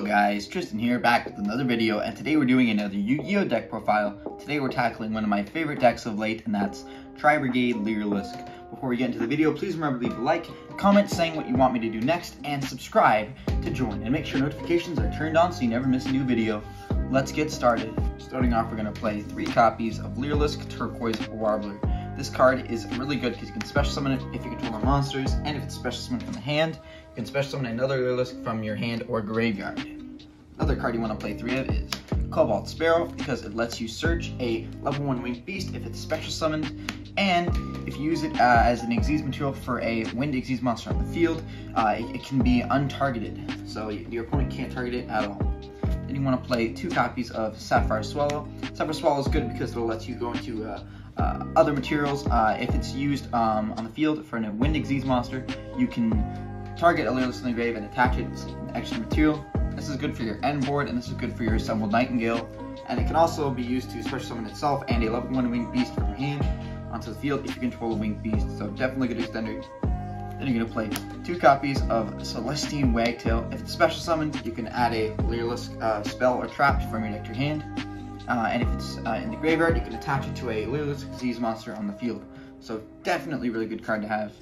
Hello guys, Tristan here, back with another video, and today we're doing another Yu-Gi-Oh deck profile. Today we're tackling one of my favorite decks of late, and that's Tri-Brigade Lyrilusc. Before we get into the video, please remember to leave a like, comment saying what you want me to do next, and subscribe to join. And make sure notifications are turned on so you never miss a new video. Let's get started. Starting off, we're going to play 3 copies of Lyrilusc Turquoise Warbler. This card is really good because you can special summon it if you control more monsters, and if it's special summoned from the hand, you can special summon another Lyrilusc from your hand or graveyard. Another card you want to play 3 of is Cobalt Sparrow, because it lets you search a level 1 winged beast if it's special summoned, and if you use it as an Xyz material for a winged Xyz monster on the field, it can be untargeted, so your opponent can't target it at all. Then you want to play 2 copies of Sapphire Swallow. Sapphire Swallow is good because it'll let you go into other materials. If it's used on the field for a winged Xyz monster, you can target a Lyrilusc in the grave and attach it as an extra material. This is good for your end board, and this is good for your assembled Nightingale. And it can also be used to special summon itself and a level 1 winged beast from your hand onto the field if you control a winged beast. So definitely good extender. Then you're going to play 2 copies of Celestine Wagtail. If it's special summoned, you can add a Lyrilusc spell or trap from your deck to your hand. And if it's in the graveyard, you can attach it to a Lyrilusc Xyz monster on the field. So definitely really good card to have.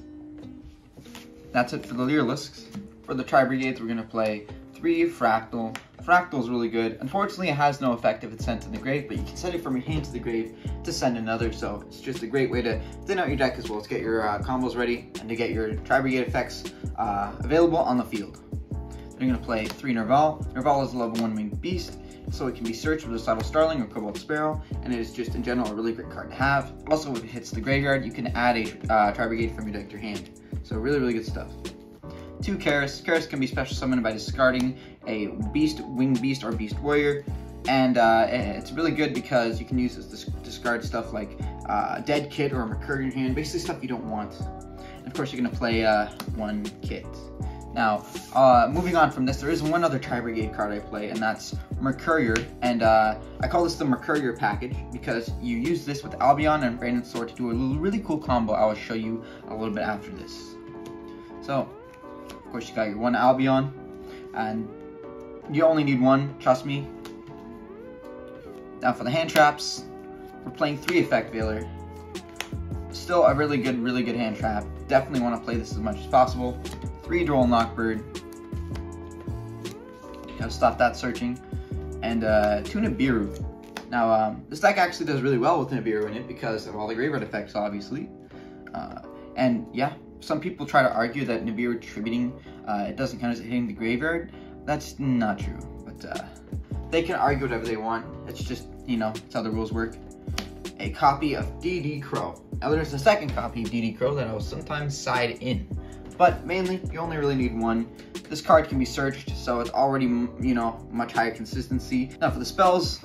That's it for the Lyriluscs. For the Tri-Brigades, we're going to play 3 Fractal. Fractal is really good. Unfortunately, it has no effect if it's sent to the grave, but you can send it from your hand to the grave to send another, so it's just a great way to thin out your deck as well as get your combos ready and to get your Tri-Brigade effects available on the field. Then you're going to play 3 Nerval. Nerval is a level 1 winged beast, so it can be searched with Recital Starling or Cobalt Sparrow, and it is just in general a really great card to have. Also, if it hits the graveyard, you can add a Tri-Brigade from your deck to your hand. So really good stuff. 2 Karis. Karis can be special summoned by discarding a beast, winged beast, or beast warrior, and it's really good because you can use this to discard stuff like Dead Kit or a Mercourrier in your hand, basically stuff you don't want. And of course, you're going to play 1 Kit. Now, moving on from this, there is one other Tri-Brigade card I play, and that's Mercourrier, and I call this the Mercourrier package because you use this with Albion and Branded Sword to do a really cool combo I will show you a little bit after this. So, of course, you got your 1 Albion, and you only need 1, trust me. Now for the hand traps, we're playing 3 Effect Veiler. Still a really good hand trap. Definitely want to play this as much as possible. 3 Droll Knockbird. Gotta stop that searching. And 2 Nibiru. Now, this deck actually does really well with Nibiru in it because of all the graveyard effects, obviously. And yeah, some people try to argue that Nibiru tributing it doesn't count as hitting the graveyard. That's not true, but they can argue whatever they want. It's just, you know, it's how the rules work. A copy of DD Crow. Now there's a second copy of DD Crow that I will sometimes side in, but mainly you only really need 1. This card can be searched, so it's already, you know, much higher consistency. Now for the spells,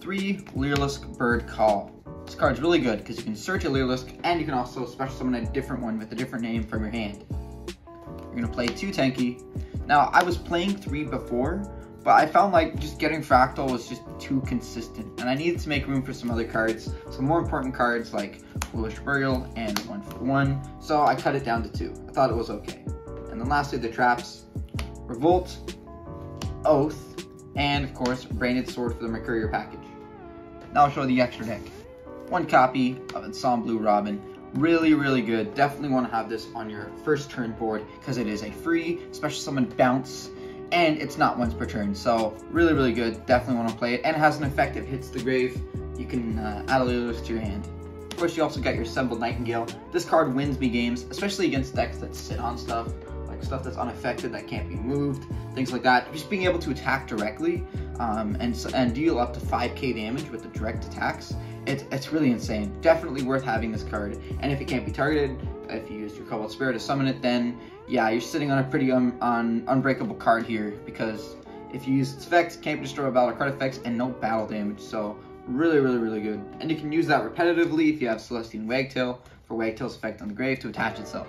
3 Lyrilusc Bird Call. This card's really good because you can search a Lyrilusc and you can also special summon a different one with a different name from your hand. You're going to play 2 Tenki. Now, I was playing 3 before, but I found like just getting Fractal was just too consistent, and I needed to make room for some other cards, some more important cards like Foolish Burial and 1/1, so I cut it down to 2. I thought it was okay. And then lastly, the traps, Revolt, Oath, and of course, Branded Sword for the Mercourrier package. Now I'll show the extra deck. 1 copy of Ensemble Robin. Really good. Definitely want to have this on your first turn board because it is a free special summon bounce, and it's not once per turn. So really good. Definitely want to play it, and it has an effect if it hits the grave. You can add a Lyrilusc to your hand. Of course, you also got your Assembled Nightingale. This card wins me games, especially against decks that sit on stuff, like stuff that's unaffected, that can't be moved, things like that. Just being able to attack directly and deal up to 5k damage with the direct attacks, it's really insane. Definitely worth having this card. And if it can't be targeted, if you use your Cobalt Spirit to summon it, then yeah, you're sitting on a pretty unbreakable card here, because if you use its effects, can't be destroyed by battle card effects, and no battle damage. So really good. And you can use that repetitively if you have Celestine Wagtail for Wagtail's effect on the grave to attach itself.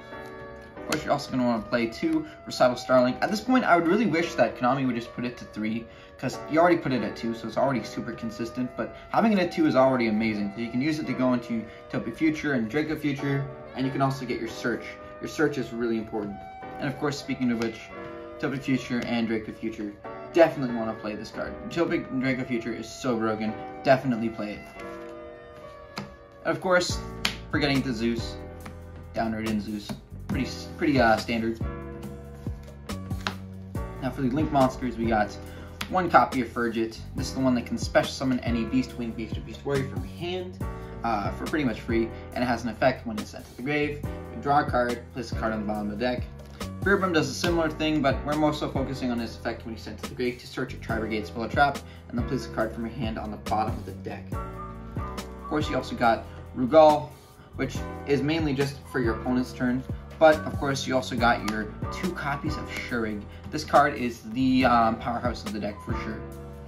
Of course, you're also going to want to play 2 Recital Starling. At this point, I would really wish that Konami would just put it to 3, because you already put it at 2, so it's already super consistent, but having it at 2 is already amazing. So you can use it to go into Utopia Future and Draco Future, and you can also get your search. Your search is really important. And of course, speaking of which, Utopia Future and Draco Future definitely want to play this card. Utopic Draco Future is so broken. Definitely play it. And of course, forgetting the Zeus. Downward in Zeus. Pretty standard. Now for the Link monsters, we got one copy of Frigid. This is the one that can special summon any Beast Wing, Beast, or Beast Warrior from your hand for pretty much free, and it has an effect when it's sent to the grave. You can draw a card, place a card on the bottom of the deck. Beerbum does a similar thing, but we're more so focusing on this effect when you send to the grave to search a Tri-Brigade spell or trap, and then place a card from your hand on the bottom of the deck. Of course, you also got Rugal, which is mainly just for your opponent's turn, but of course you also got your 2 copies of Shurig. This card is the powerhouse of the deck for sure.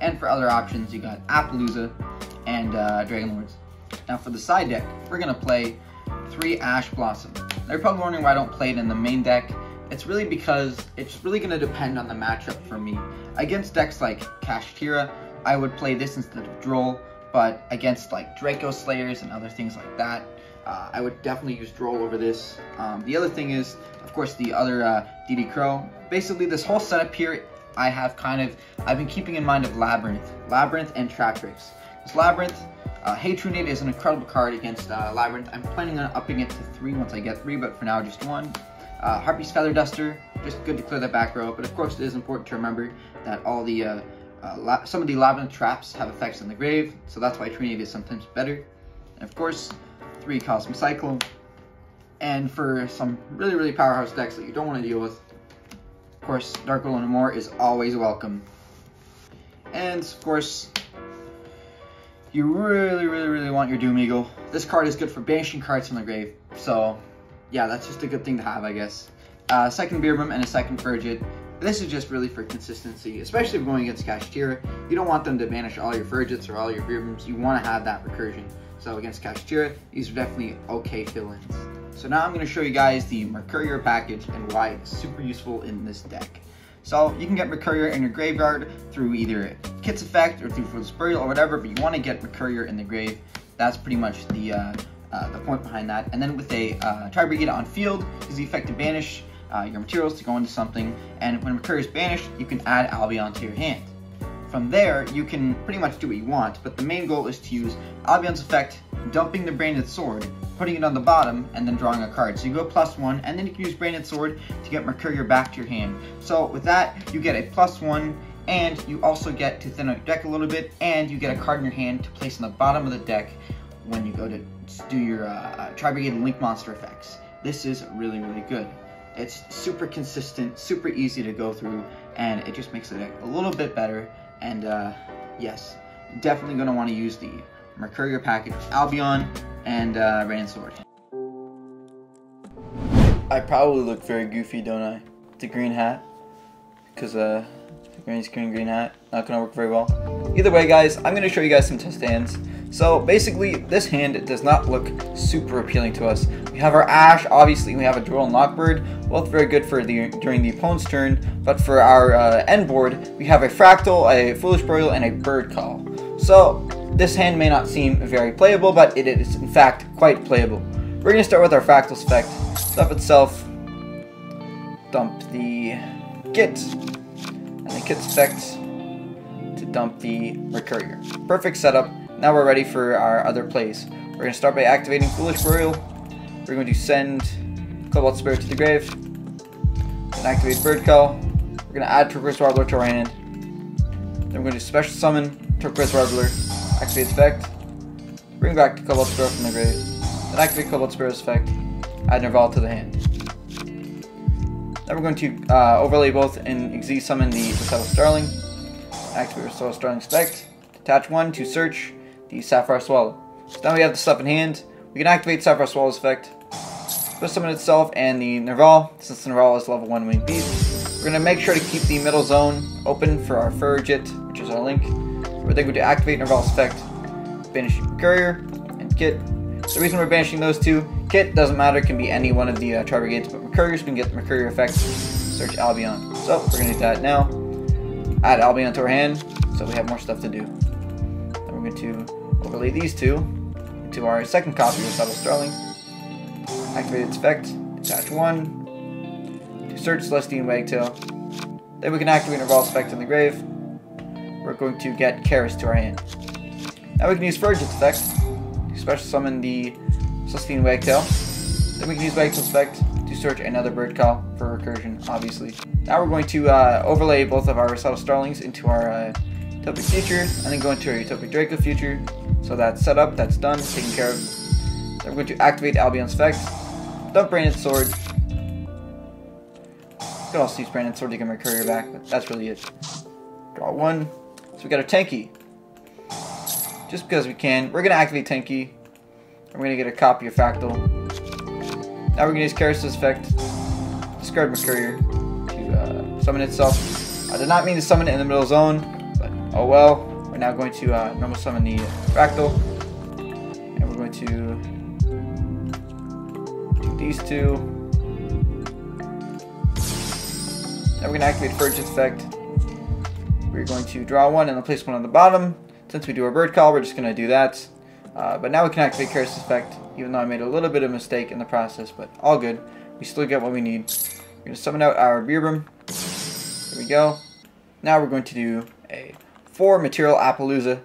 And for other options, you got Appaloosa and Dragon Lords. Now for the side deck, we're going to play 3 Ash Blossom. Now you're probably wondering why I don't play it in the main deck. It's really because it's really going to depend on the matchup for me. Against decks like Kashtira, I would play this instead of Droll, but against like Draco Slayers and other things like that, I would definitely use Droll over this. The other thing is, of course, the other DD Crow. Basically, this whole setup here, I've been keeping in mind of Labyrinth and Traptrix. This Labyrinth, Hatronid is an incredible card against Labyrinth. I'm planning on upping it to 3 once I get 3, but for now just 1. Harpy's Feather Duster, just good to clear the back row, but of course it is important to remember that all the some of the Labyrinth traps have effects in the grave, so that's why Trinity is sometimes better. And of course, 3 Cosmic Cyclone. And for some really powerhouse decks that you don't want to deal with, of course, Dark Golem and more is always welcome. And of course, you really want your Doom Eagle. This card is good for banishing cards from the grave, so yeah, that's just a good thing to have, I guess. Second Beerbum and a second Frigid. This is just really for consistency, especially if going against Kashtira. You don't want them to banish all your Frigids or all your Beerbums. You want to have that recursion. So against Kashtira, these are definitely okay fill-ins. So now I'm going to show you guys the Mercourrier package and why it's super useful in this deck. So you can get Mercourrier in your graveyard through either Kit's effect or through Fool's Burial or whatever, but you want to get Mercourrier in the grave. That's pretty much the point behind that. And then with a Tri-Brigade on field, is the effect to banish your materials to go into something, and when Mercourrier is banished, you can add Albion to your hand. From there, you can pretty much do what you want, but the main goal is to use Albion's effect, dumping the Branded Sword, putting it on the bottom, and then drawing a card. So you go +1, and then you can use Branded Sword to get Mercourrier back to your hand. So with that, you get a +1, and you also get to thin out your deck a little bit, and you get a card in your hand to place on the bottom of the deck when you go to do your Tri-Brigade Link monster effects. This is really good. It's super consistent, super easy to go through, and it just makes the deck a little bit better. And yes, definitely going to want to use the Mercourrier package with Albion and Branded Sword. I probably look very goofy, don't I? The green hat, because the green screen, green hat, not going to work very well. Either way, guys, I'm going to show you guys some test hands. So basically, this hand does not look super appealing to us. We have our Ash, obviously we have a Droll and Lockbird, both very good for during the opponent's turn, but for our end board, we have a Fractal, a Foolish Burial, and a Bird Call. So this hand may not seem very playable, but it is in fact quite playable. We're going to start with our Fractal's effect. Stuff itself, dump the Kit, and the Kit's effect to dump the Mercourrier. Perfect setup. Now we're ready for our other plays. We're going to start by activating Foolish Burial. We're going to send Cobalt Spirit to the grave. Then activate Bird Call. We're going to add Turquoise Warbler to our hand. Then we're going to special summon Turquoise Warbler. Activate its effect. Bring back the Cobalt Spirit from the grave. Then activate Cobalt Spirit's effect. Add Nerval to the hand. Then we're going to overlay both and Exi summon the Recital Starling. Activate Recital Starling's effect. Attach 1 to search the Sapphire Swallow. So now we have the stuff in hand. We can activate Sapphire Swallow's effect. Put summon itself and the Nerval, since the Nerval is level 1 winged beast. We're going to make sure to keep the middle zone open for our Frigid, which is our link. We're then going to activate Nerval's effect, banish Mercourrier and Kit. The reason we're banishing those two, Kit doesn't matter, it can be any one of the Tri-Brigades, but Mercourrier, so we can get the Mercourrier effect, search Albion. So we're going to do that now. Add Albion to our hand, so we have more stuff to do. Then we're going to overlay these two into our second copy of Recital Starling. Activate its effect, attach 1 to search Celestine Wagtail. Then we can activate Nerval's effect in the grave, we're going to get Karis to our hand. Now we can use Fergit's effect to special summon the Celestine Wagtail. Then we can use Wagtail's effect to search another bird call for recursion, obviously. Now we're going to overlay both of our Recital Starlings into our Utopic Future, and then go into our Utopic Draco Future. So that's set up, that's done, taken care of. Then we're going to activate Albion's effect, dump Brandon's Sword. You could also use Brandon's Sword to get Mercourrier back, but that's really it. Draw one. So we got a Tenki. Just because we can, we're going to activate Tenki. We're going to get a copy of Fractal. Now we're going to use Karis' effect, discard Mercourrier to summon itself. I did not mean to summon it in the middle zone, but oh well. We're now going to normal summon the Fractal. And we're going to do these two. Now we're going to activate Fergit's effect. We're going to draw one and then place one on the bottom. Since we do our bird call, we're just going to do that. But now we can activate Karis' effect, even though I made a little bit of a mistake in the process, but all good. We still get what we need. We're going to summon out our Beerbrim. There we go. Now we're going to do a 4 Material Appaloosa.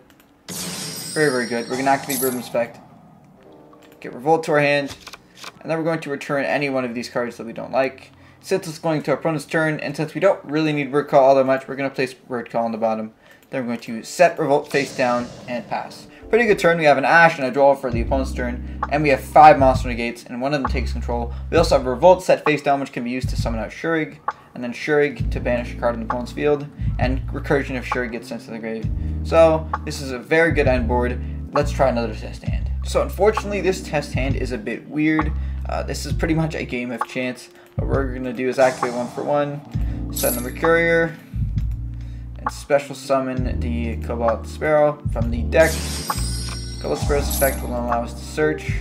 Very, very good. We're going to activate Beerbrim's effect. Get Revolt to our hand. And then we're going to return any one of these cards that we don't like. Since it's going to our opponent's turn, and since we don't really need Bird Call all that much, we're going to place Bird Call on the bottom. Then we're going to set Revolt face down and pass. Pretty good turn. We have an Ash and a draw for the opponent's turn, and we have 5 monster negates, and one of them takes control. We also have Revolt set face down, which can be used to summon out Shurig, and then Shurig to banish a card on the opponent's field, and Recursion if Shurig gets sent to the grave. So this is a very good end board. Let's try another test hand. So unfortunately, this test hand is a bit weird. This is pretty much a game of chance. What we're going to do is activate 1 for 1, send the Mercourrier, and special summon the Cobalt Sparrow from the deck. Cobalt Sparrow's effect will allow us to search.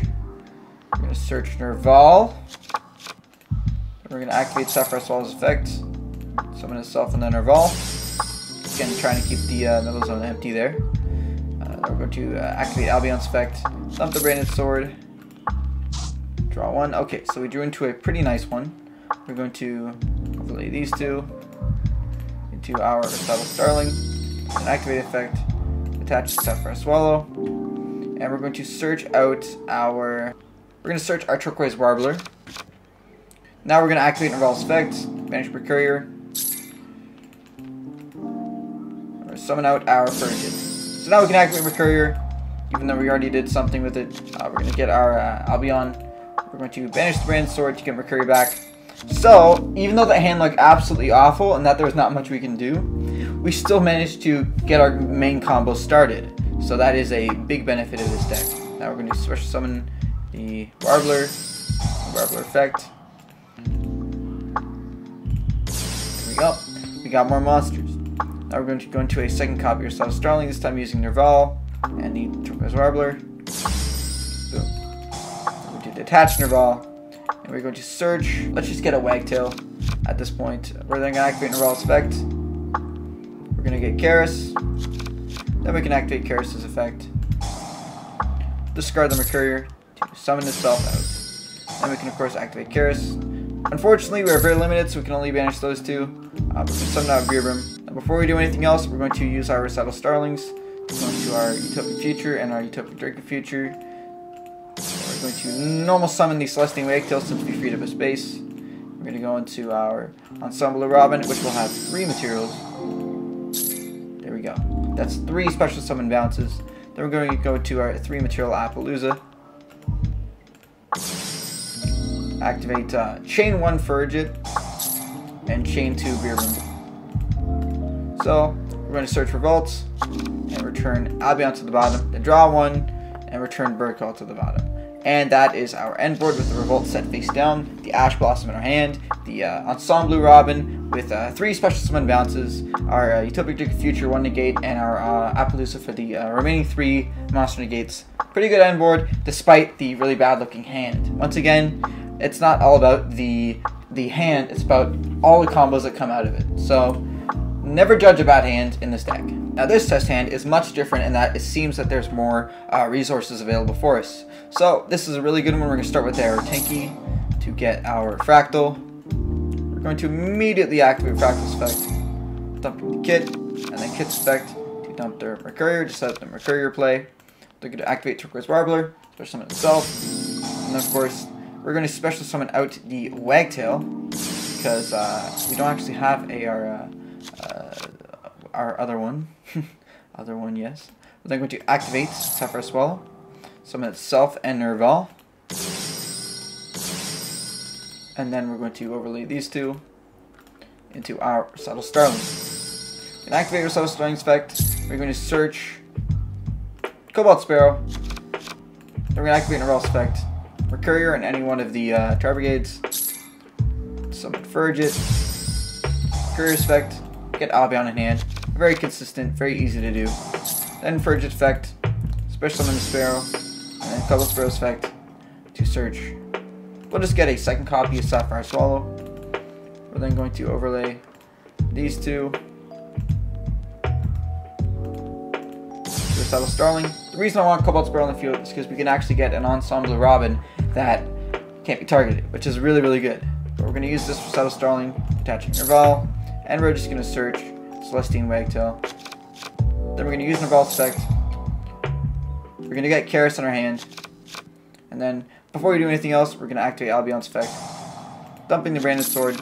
We're going to search Nerval. We're going to activate Sapphire Swallow's effect, summon itself and then Nerval. Again, trying to keep the middle zone empty there. We're going to activate Albion's effect, dump the Branded Sword, draw 1. Okay, so we drew into a pretty nice one. We're going to overlay these two into our Recital Starling, and activate effect, attach Sapphire Swallow, and we're going to search out our Turquoise Warbler. Now we're going to activate Nerval's effect, banish Mercourrier, or summon out our Fergit. So now we can activate Mercourrier, even though we already did something with it. We're going to get our Albion. We're going to banish the Brand Sword to get Mercourrier back. So, even though the hand looked absolutely awful and that there was not much we can do, we still managed to get our main combo started. So that is a big benefit of this deck. Now we're going to special summon the Warbler effect. There we go. We got more monsters. Now we're going to go into a second copy of Recital Starling, this time using Nerval and the Turquoise Warbler. Boom. We're going to detach Nerval. And we're going to search. Let's just get a Wagtail at this point. We're then going to activate Nerval's effect. We're going to get Karis. Then we can activate Karis' effect. Discard the Mercourrier to summon itself out. Then we can, of course, activate Karis. Unfortunately, we are very limited, so we can only banish those two. But we can summon out Beerbrim. And before we do anything else, we're going to use our Recital Starlings to go into our Utopic Future and our Utopic Draco Future. We're going to normal summon the Celestine Wagtail since we freed up a space. We're going to go into our Ensemble Robin, which will have 3 materials. There we go. That's 3 special summon bounces. Then we're going to go to our 3 material Appaloosa. Activate Chain 1 Fergit and Chain 2 Beerbrim. So we're going to search Revolts and return Albion to the bottom, then draw 1 and return Bird Call to the bottom. And that is our end board with the Revolt set face down, the Ash Blossom in our hand, the Ensemble Robin with 3 special summon bounces, our Utopic Draco Future 1 negate, and our Appaloosa for the remaining 3 monster negates. Pretty good end board, despite the really bad looking hand. Once again, it's not all about the hand, it's about all the combos that come out of it. So, never judge a bad hand in this deck. Now this test hand is much different in that it seems that there's more resources available for us. So this is a really good one. We're going to start with our Tenki to get our Fractal. We're going to immediately activate Fractal's effect, dump the Kit, and then Kit's effect dump their Mercourrier, just let the Mercourrier play. They're going to activate Turquoise Warbler, special summon itself, and then of course we're going to special summon out the Wagtail because we don't actually have our other one. Other one, yes. We're then going to activate Sapphire Swallow, summon itself and Nerval, and then we're going to overlay these two into our Subtle Starling. And activate our Subtle Starling's effect. We're going to search Cobalt Sparrow. Then we're going to activate Nerval's effect, Mercourrier, and any one of the Tri-Brigades. Summon Frigid, Mercourrier's effect, get Albion in hand. Very consistent, very easy to do. Then Frigid effect, special summon the Sparrow, and then Cobalt Sparrow's effect to search. We'll just get a second copy of Sapphire Swallow. We're then going to overlay these two to Subtle Starling. The reason I want Cobalt Sparrow on the field is because we can actually get an Ensemble Robin that can't be targeted, which is really, really good. But we're going to use this for Subtle Starling, attaching Nerval, and we're just going to search Celestine Wagtail. Then we're going to use Nerval's effect. We're going to get Karis in our hand, and then before we do anything else, we're going to activate Albion's effect, dumping the Branded Sword,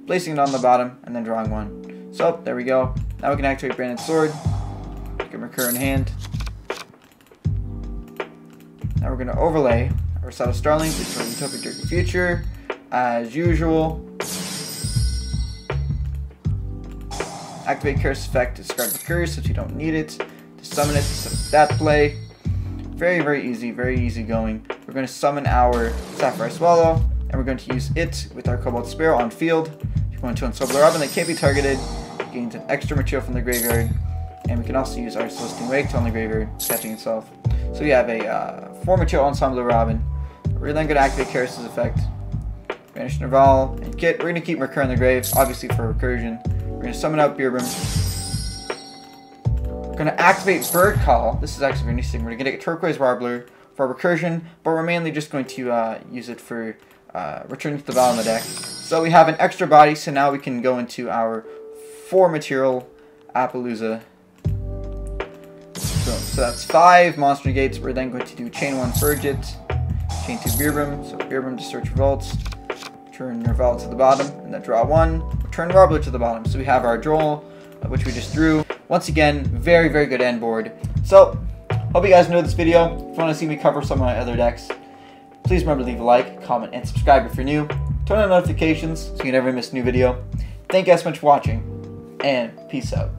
placing it on the bottom, and then drawing one. So, there we go. Now we can activate Branded Sword, get Mercourrier in hand. Now we're going to overlay our Subtle Starling to turn Utopic Dirty Future, as usual. Activate Karis' effect to discard Mercourrier since we don't need it. To summon it, to that play. Very, very easy going. We're going to summon our Sapphire Swallow, and we're going to use it with our Cobalt Sparrow on field. If you want to Ensemble Robin that can't be targeted, it gains an extra material from the graveyard, and we can also use our Celestine Wagtail on the graveyard, catching itself. So we have a 4 material Ensemble Robin. We're then going to activate Karis' effect, banish Nerval, and Kit. We're going to keep Mercourrier in the grave, obviously for recursion. We're going to summon out Beerbrim. We're going to activate Bird Call. This is actually very interesting. We're going to get a Turquoise Warbler for recursion, but we're mainly just going to use it for returning to the bottom of the deck. So we have an extra body, so now we can go into our 4 material Appaloosa. So that's 5 monster gates. We're then going to do chain 1 Frigid, chain 2 Beerbrim, so Beerbrim to search Revolts, turn Nerval to the bottom, and then draw 1, return Warbler to the bottom. So we have our Droll, which we just drew. Once again, very, very good end board. So, hope you guys enjoyed this video. If you want to see me cover some of my other decks, please remember to leave a like, comment, and subscribe if you're new. Turn on notifications so you never miss a new video. Thank you guys so much for watching, and peace out.